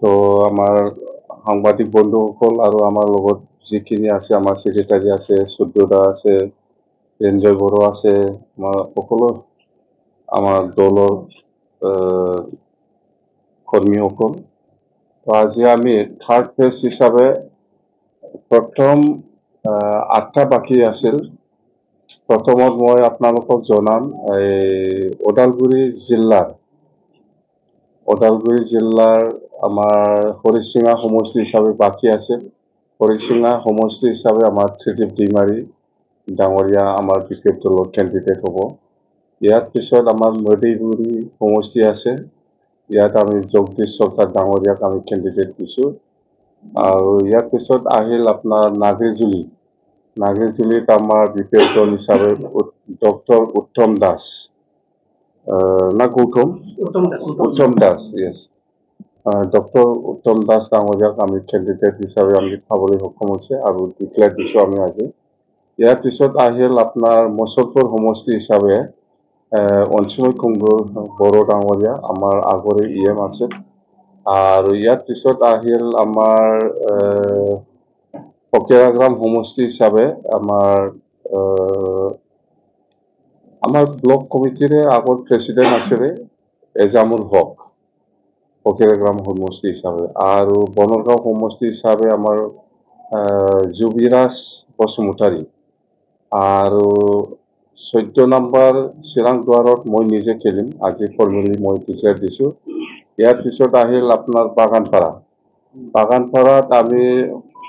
তো আমাৰ সাংবাদিক বন্ধুসকল আৰু আমাৰ লগত যিখিনি আছে, আমাৰ ছেক্ৰেটাৰী আছে, সূৰ্যদা আছে, ৰেঞ্জয় বড়ো আছে, আমাৰ সকলো আমাৰ দলৰ কৰ্মীসকল। তো আজি আমি থাৰ্ড ফেজ হিচাপে প্ৰথম 8টা বাকী আছিল। প্ৰথমত মই আপোনালোকক জনাম ওদালগুৰি জিলাৰ আমাৰ হৰিচিঙা সমষ্টি হিচাপে বাকী আছিল। হৰিচিঙা সমষ্টি হিচাপে আমাৰ ত্ৰিদীপ ডিমাৰী ডাঙৰীয়া আমাৰ বিপেপ দলৰ কেণ্ডিডেট হ'ব। ইয়াৰ পিছত আমাৰ মদিগুৰি সমষ্টি আছে। ইয়াত আমি জগদীশ চৰকাৰ ডাঙৰীয়াক আমি কেণ্ডিডেট দিছোঁ। আৰু ইয়াৰ পিছত আহিল আপোনাৰ নাগেজুলিত আমাৰ বিপেপ দল হিচাপে ডক্টৰ উত্তম দাস না উত্তম দাস ইয়েছ। ডক্টৰ উত্তম দাস ডাঙৰীয়াক আমি কেণ্ডিডেট হিচাপে আমি পাবলৈ সক্ষম হৈছে আৰু ডিক্লেয়াৰ দিছোঁ আমি আজি। ইয়াৰ পিছত আহিল আপোনাৰ মুছলপুৰ সমষ্টি হিচাপে অঞ্চল কুংগুৰ বড়ো ডাঙৰীয়া আমাৰ আগৰে EM আছে। আৰু ইয়াৰ পিছত আহিল আমাৰ ফকিৰাগ্ৰাম সমষ্টি হিচাপে আমাৰ ব্লক কমিটিৰে আগৰ প্ৰেচিডেণ্ট আছিলে এজামুল হক ফকিৰাগ্ৰাম সমষ্টি হিচাপে। আৰু বনগাঁও সমষ্টি হিচাপে আমাৰ জুবিৰাজ বসুমতাৰী। আৰু 14 নম্বৰ চিৰাংদুৱাৰত মই নিজে খেলিম, আজি ফৰ্মেলি মই ডিক্লেয়াৰ দিছোঁ। ইয়াৰ পিছত আহিল আপোনাৰ বাগানপাৰাত আমি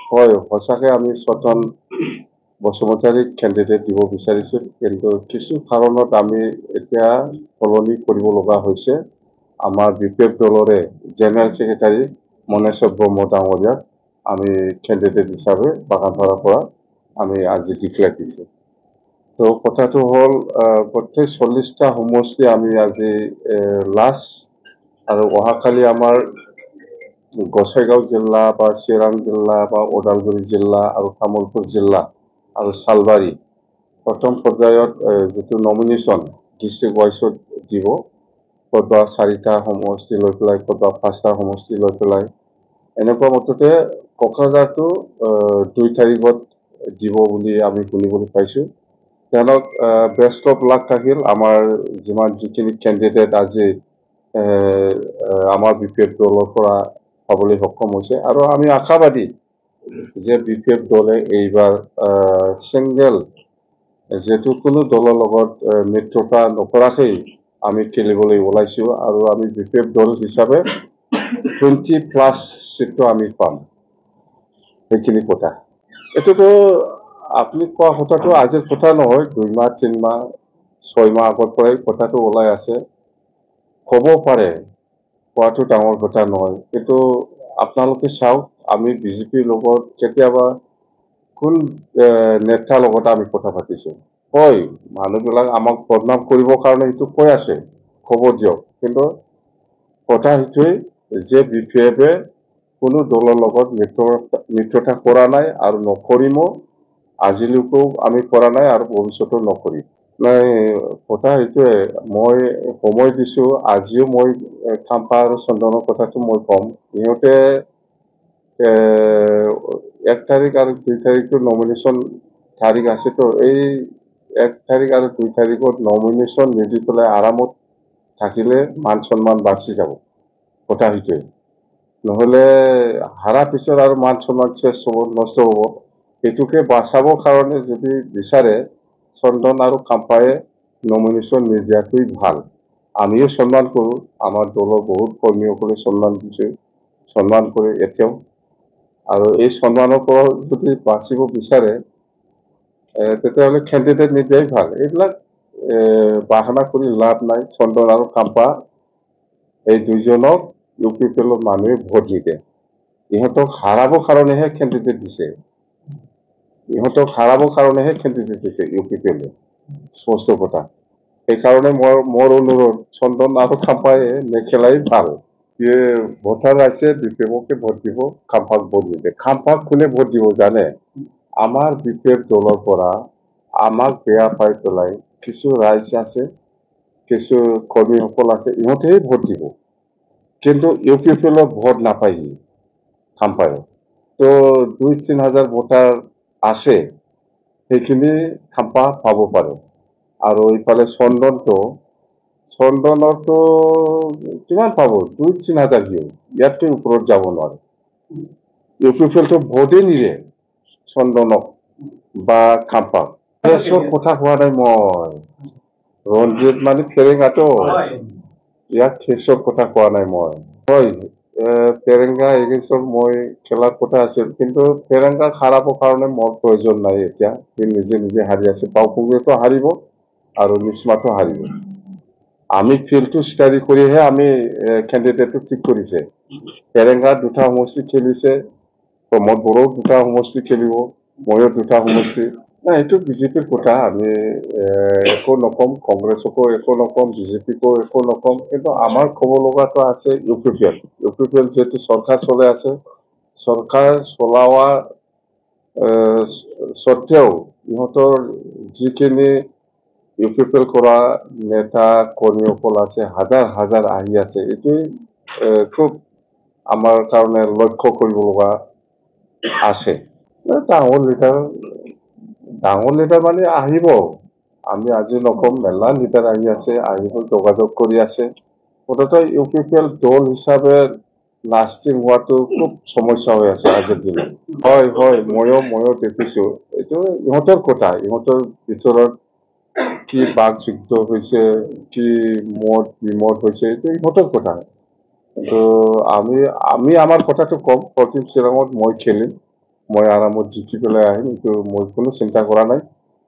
হয় সঁচাকৈ আমি ছজন বসুমতাৰীক কেণ্ডিডেট দিব বিচাৰিছিল, কিন্তু কিছু কাৰণত আমি এতিয়া সলনি কৰিব লগা হৈছে। আমাৰ বিপেপ দলৰে জেনেৰেল ছেক্ৰেটাৰী মনেশ্বৰ ব্ৰহ্ম ডাঙৰীয়াক আমি কেণ্ডিডেট হিচাপে বাগানপাৰাৰ পৰা আমি আজি ডিক্লেয়াৰ দিছোঁ। তো কথাটো হ'ল গোটেই 40টা সমষ্টি আমি আজি লাষ্ট, আৰু অহাকালি আমাৰ গোসাইগাঁও জিলা বা চিৰাং জিলা বা ওদালগুৰি জিলা আৰু তামুলপুৰ জিলা আৰু চালবাৰী প্ৰথম পৰ্যায়ত যিটো নমিনেশ্যন ডিষ্ট্ৰিক্ট ৱাইজত দিব, ক'ৰবা 4টা সমষ্টি লৈ পেলাই, ক'ৰবা 5টা সমষ্টি লৈ পেলাই, এনেকুৱা মতে কোকৰাঝাৰটো 2 তাৰিখত দিব বুলি আমি শুনিবলৈ পাইছোঁ। তেওঁলোক বেষ্ট অফ লাক থাকিল আমাৰ যিখিনি কেণ্ডিডেট আজি আমাৰ বিপেপ দলৰ পৰা পাবলৈ সক্ষম হৈছে। আৰু আমি আশাবাদী যে বিপেপ দলে এইবাৰ ছিংগল যিহেতু কোনো দলৰ লগত মিত্ৰতা নকৰাকৈ আমি খেলিবলৈ ওলাইছোঁ, আৰু আমি বিপেপ দল হিচাপে 20+ চিটটো আমি পাম। সেইখিনি কথা। এইটোতো আপুনি কোৱা কথাটো আজিৰ কথা নহয়, 2 মাহ 3 মাহ 6 মাহ আগৰ পৰাই কথাটো ওলাই আছে। ক'ব পাৰে, কোৱাটো ডাঙৰ কথা নহয়, কিন্তু আপোনালোকে চাওক, আমি বিজেপিৰ লগত কেতিয়াবা কোন নেতাৰ লগত আমি কথা পাতিছোঁ? হয়, মানুহবিলাক আমাক বদনাম কৰিবৰ কাৰণে সেইটো কৈ আছে, ক'ব দিয়ক। কিন্তু কথা সেইটোৱেই যে বিপেপে কোনো দলৰ লগত মিত্ৰতা কৰা নাই আৰু নকৰিমো। আজিলৈকেও আমি কৰা নাই আৰু ভৱিষ্যতেও নকৰিম। নাই, কথা সেইটোৱে, মই সময় দিছোঁ। আজিও মই খাম্পা আৰু চন্দনৰ কথাটো মই ক'ম। ইহঁতে 1 তাৰিখ আৰু 2 তাৰিখটো নমিনেশ্যন তাৰিখ আছেতো, এই 1 তাৰিখ আৰু 2 তাৰিখত নমিনেশ্যন নিদি পেলাই আৰামত থাকিলে মান সন্মান বাচি যাব। কথা সেইটোৱে, নহ'লে হাৰা পিছত আৰু মান সন্মান নষ্ট হ'ব। সেইটোকে বাচাবৰ কাৰণে যদি বিচাৰে, চন্দন আৰু খাম্পায়ে নমিনেশ্যন নিদিয়াটোৱেই ভাল। আমিও সন্মান কৰোঁ, আমাৰ দলৰ বহুত কৰ্মীসকলে সন্মান দিছে, সন্মান কৰে এতিয়াও। আৰু এই সন্মানৰ পৰা যদি বাচিব বিচাৰে তেতিয়াহ'লে কেণ্ডিডেট নিদিয়াই ভাল। এইবিলাক বাহানা কৰি লাভ নাই। চন্দন আৰু খাম্পা এই দুইজনক UPPৰ মানুহে ভোট নিদিয়ে। ইহঁতক হাৰাবৰ কাৰণেহে কেণ্ডিডেট দিছে, UPPলে, স্পষ্ট কথা। সেইকাৰণে মোৰ অনুৰোধ, চন্দন আৰু খাম্পাই নেখেলাই ভাল। ভোটাৰ আছে, বিপেপকে ভোট দিব, খাম্পাক ভোট নিদিয়ে। খাম্পাক কোনে ভোট দিব জানে? আমাৰ বিপেপ দলৰ পৰা আমাক বেয়া পাই পেলাই কিছু ৰাইজ আছে, কিছু কৰ্মীসকল আছে, ইহঁতেহে ভোট দিব। কিন্তু UPPL ভোট নাপায়হি খাম্পায়। তো 2-3 হাজাৰ ভোটাৰ আছে, সেইখিনি খাম্পা পাব পাৰে। আৰু ইফালে চন্দনতো কিমান পাব? 2-3 হাজাৰ সিও, ইয়াতকৈ ওপৰত যাব নোৱাৰে। UPPLটো ভোটেই নিদিয়ে চন্দনক বা খাম্পাক। কেছৰ কথা কোৱা নাই মই, ৰঞ্জিত মানে ফেৰেঙাটো, ইয়াক কেছৰ কথা কোৱা নাই মই। হয়, ফেৰেঙা এগেইনষ্টত মই খেলাৰ কথা আছিল, কিন্তু ফেৰেঙাক হাৰাবৰ কাৰণে মোৰ প্ৰয়োজন নাই এতিয়া। সি নিজে নিজে হাৰি আছে। বাওঁপুঙেতো হাৰিব আৰু নিচমাতো হাৰিব। আমি ফিল্ডটো ষ্টাডি কৰিহে আমি কেণ্ডিডেটটো ঠিক কৰিছে। ফেৰেঙা 2টা সমষ্টি খেলিছে, প্ৰমোদ বড়ো 2টা সমষ্টি খেলিব, ময়ো 2টা সমষ্টি। না, এইটো বিজেপিৰ কথা। আমি একো নকম, কংগ্ৰেছকো একো নকম, বিজেপিকো একো নকম, কিন্তু আমাৰ ক'ব লগাটো আছে UPPL যিহেতু চৰকাৰ চলাই আছে, চৰকাৰ চলোৱা স্বত্তেও ইহঁতৰ যিখিনি UPPL কৰা নেতা কৰ্মীসকল আছে, হাজাৰ হাজাৰ আহি আছে। এইটোৱেই খুব আমাৰ কাৰণে লক্ষ্য কৰিব লগা আছে। ডাঙৰ লিডাৰ মানে আহিব। আমি আজি নকম, মেলা লিডাৰ আহি আছে, আহিব, যোগাযোগ কৰি আছে। মুঠতে UPPL দল হিচাপে লাষ্টিং হোৱাটো খুব সমস্যা হৈ আছে আজিৰ দিনত। হয়, ময়ো দেখিছো। এইটো ইহঁতৰ কথা, ইহঁতৰ ভিতৰত কি বাকযুদ্ধ হৈছে, কি মত বিমত হৈছে, এইটো ইহঁতৰ কথা। কিন্তু আমি আমাৰ কথাটো কম, প্ৰতি চিৰাঙত মই খেলিম, মই আৰামত জিকি পেলাই আহিম, এইটো মই কোনো চিন্তা কৰা নাই।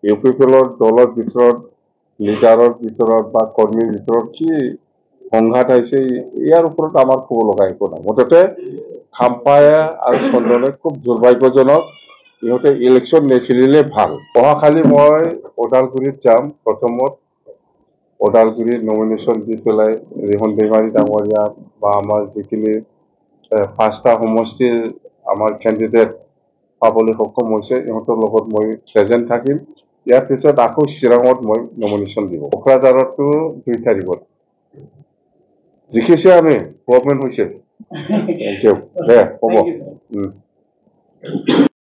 UPPLৰ দলৰ ভিতৰত, লিডাৰৰ ভিতৰত বা কৰ্মীৰ ভিতৰত কি সংঘাত আহিছে, ইয়াৰ ওপৰত আমাৰ ক'ব লগা একো নাই। মুঠতে খাম্পায়ে আৰু চন্দনে খুব দুৰ্ভাগ্যজনক, ইহঁতে ইলেকশ্যন নেখেলিলে ভাল। অহাকালি মই ওদালগুৰিত যাম। প্ৰথমত ওদালগুৰিত নমিনেশ্যন দি পেলাই ৰিহন दैমাৰী ডাঙৰীয়া বা আমাৰ যিখিনি 5টা সমষ্টিৰ আমাৰ কেণ্ডিডেট পাবলৈ সক্ষম হৈছে, ইহঁতৰ লগত মই প্ৰেজেণ্ট থাকিম। ইয়াৰ পিছত আকৌ চিৰাঙত মই নমিনেশ্যন দিব। কোকৰাঝাৰতো 2 তাৰিখত জিকিছে, আমি গভৰ্ণমেণ্ট হৈছে। Thank U. দে হ'ব।